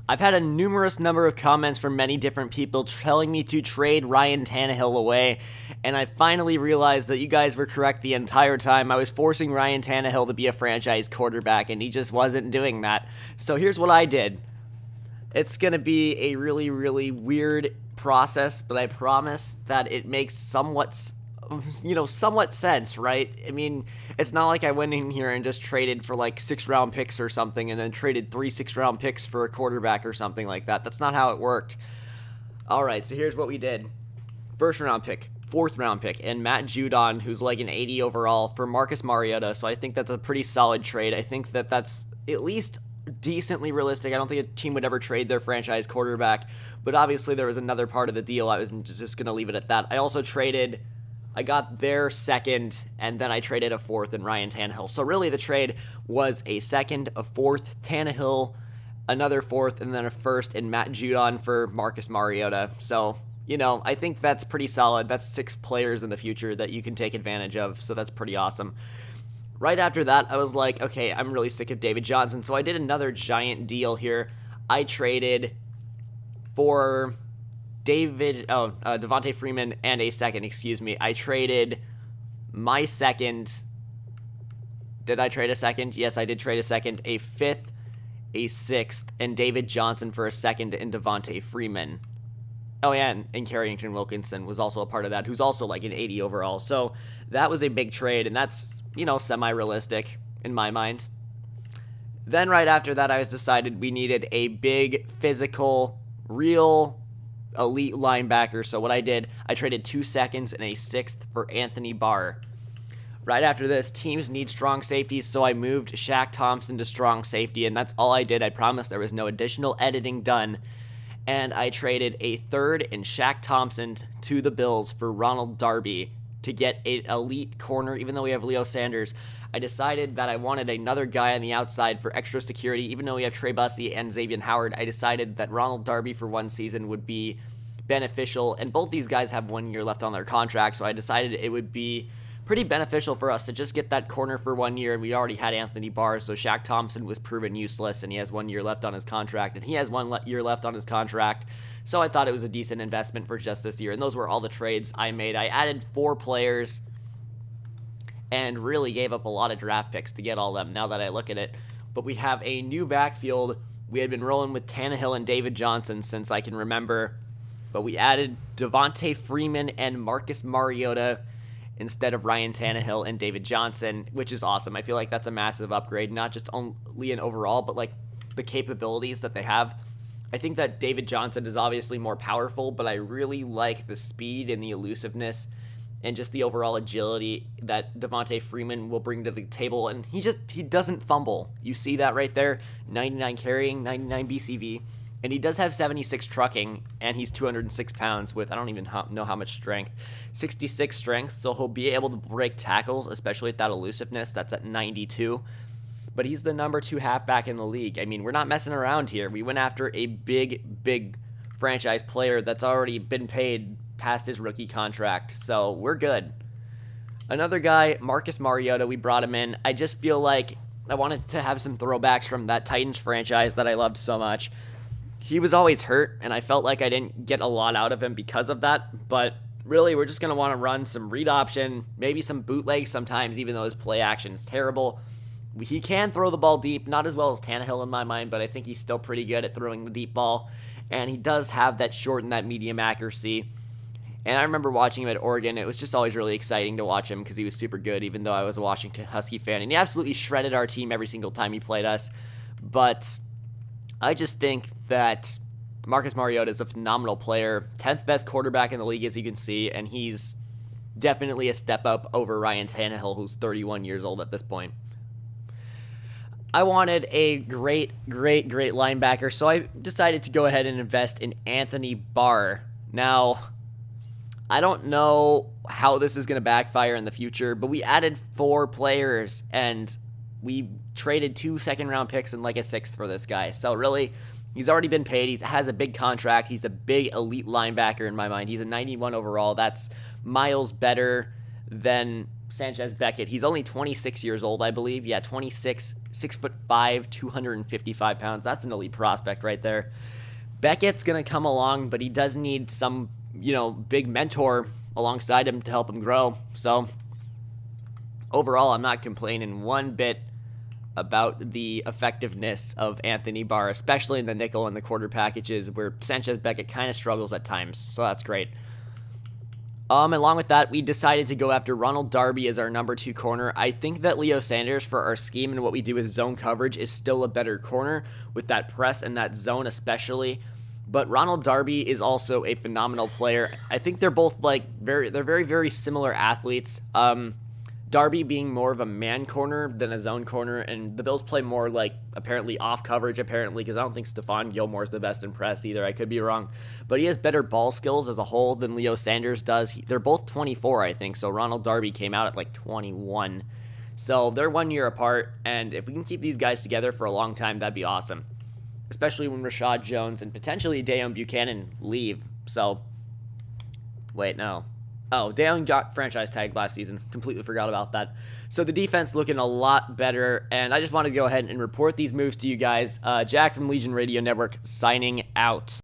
I've had a numerous number of comments from many different people telling me to trade Ryan Tannehill away, and I finally realized that you guys were correct the entire time. I was forcing Ryan Tannehill to be a franchise quarterback, and he just wasn't doing that. So here's what I did. It's going to be a really, really weird process, but I promise that it makes somewhat sense, right? I mean, it's not like I went in here and just traded for like 6-round picks or something and then traded 3 6-round picks for a quarterback or something like that. That's not how it worked. All right, so here's what we did. 1st-round pick, 4th-round pick, and Matt Judon, who's like an 80 overall, for Marcus Mariota. So I think that's a pretty solid trade. I think that that's at least decently realistic. I don't think a team would ever trade their franchise quarterback, but obviously there was another part of the deal. I was just going to leave it at that. I got their 2nd, and then I traded a 4th in Ryan Tannehill. So really the trade was a 2nd, a 4th, Tannehill, another 4th, and then a 1st in Matt Judon for Marcus Mariota. So, I think that's pretty solid. That's 6 players in the future that you can take advantage of, so that's pretty awesome. Right after that, I was like, okay, I'm really sick of David Johnson, so I did another giant deal here. I traded for Devontae Freeman and a 2nd, I traded my 2nd. Did I trade a 2nd? Yes, I did trade a 2nd, a 5th, a 6th, and David Johnson for a 2nd and Devontae Freeman. Oh, yeah, and Carrington Wilkinson was also a part of that, who's also like an 80 overall. So that was a big trade, and that's, semi-realistic in my mind. Then right after that, I decided we needed a big, physical, real elite linebacker. So what I did, I traded 2 2nds and a 6th for Anthony Barr. Right after this, teams need strong safeties, so I moved Shaq Thompson to strong safety, and that's all I did. I promise there was no additional editing done. And I traded a 3rd and Shaq Thompson to the Bills for Ronald Darby to get an elite corner, even though we have Leo Sanders. I decided that I wanted another guy on the outside for extra security. Even though we have Trey Bussey and Xavier Howard, I decided that Ronald Darby for 1 season would be beneficial, and both these guys have 1 year left on their contract, so I decided it would be pretty beneficial for us to just get that corner for 1 year, and we already had Anthony Barr, so Shaq Thompson was proven useless, and he has 1 year left on his contract, and he has 1 year left on his contract, so I thought it was a decent investment for just this year, and those were all the trades I made. I added 4 players and really gave up a lot of draft picks to get all of them, now that I look at it, but we have a new backfield. We had been rolling with Tannehill and David Johnson since I can remember, but we added Devontae Freeman and Marcus Mariota instead of Ryan Tannehill and David Johnson, which is awesome. I feel like that's a massive upgrade, not just only in overall, but like the capabilities that they have. I think that David Johnson is obviously more powerful, but I really like the speed and the elusiveness and just the overall agility that Devontae Freeman will bring to the table. And he doesn't fumble. You see that right there, 99 carrying, 99 BCV. And he does have 76 trucking, and he's 206 pounds with, I don't even know how much strength, 66 strength, so he'll be able to break tackles, especially with that elusiveness. That's at 92. But he's the number 2 halfback in the league. I mean, we're not messing around here. We went after a big franchise player that's already been paid past his rookie contract, so we're good. Another guy, Marcus Mariota, we brought him in. I just feel like I wanted to have some throwbacks from that Titans franchise that I loved so much. He was always hurt, and I felt like I didn't get a lot out of him because of that, but really, we're just going to want to run some read option, maybe some bootleg sometimes, even though his play action is terrible. He can throw the ball deep, not as well as Tannehill in my mind, but I think he's still pretty good at throwing the deep ball, and he does have that short and that medium accuracy. And I remember watching him at Oregon. It was just always really exciting to watch him because he was super good, even though I was a Washington Husky fan, and he absolutely shredded our team every single time he played us. But I just think that Marcus Mariota is a phenomenal player, 10th best quarterback in the league, as you can see, and he's definitely a step up over Ryan Tannehill, who's 31 years old at this point. I wanted a great linebacker, so I decided to go ahead and invest in Anthony Barr. Now, I don't know how this is going to backfire in the future, but we added 4 players, and we traded 2 second-round picks and like a 6th for this guy. So really, he's already been paid. He has a big contract. He's a big elite linebacker in my mind. He's a 91 overall. That's miles better than Sanchez Beckett. He's only 26 years old, I believe. Yeah, 26, 6'5", 255 pounds. That's an elite prospect right there. Beckett's going to come along, but he does need some, big mentor alongside him to help him grow. So overall, I'm not complaining one bit about the effectiveness of Anthony Barr, especially in the nickel and the quarter packages where Sanchez Beckett kind of struggles at times. So that's great. Along with that, we decided to go after Ronald Darby as our number 2 corner. I think that Leo Sanders, for our scheme and what we do with zone coverage, is still a better corner with that press and that zone especially. But Ronald Darby is also a phenomenal player. I think they're both very, very similar athletes. Darby being more of a man corner than a zone corner, and the Bills play more apparently off coverage, because I don't think Stephon Gilmore's the best in press either. I could be wrong, but he has better ball skills as a whole than Leo Sanders does. They're both 24, I think, so Ronald Darby came out at 21. So they're 1 year apart, and if we can keep these guys together for a long time, that'd be awesome, especially when Rashad Jones and potentially Deone Buchanan leave. So, wait, no. Oh, Deone got franchise tagged last season. Completely forgot about that. So the defense looking a lot better, and I just wanted to go ahead and report these moves to you guys. Jack from Legion Radio Network signing out.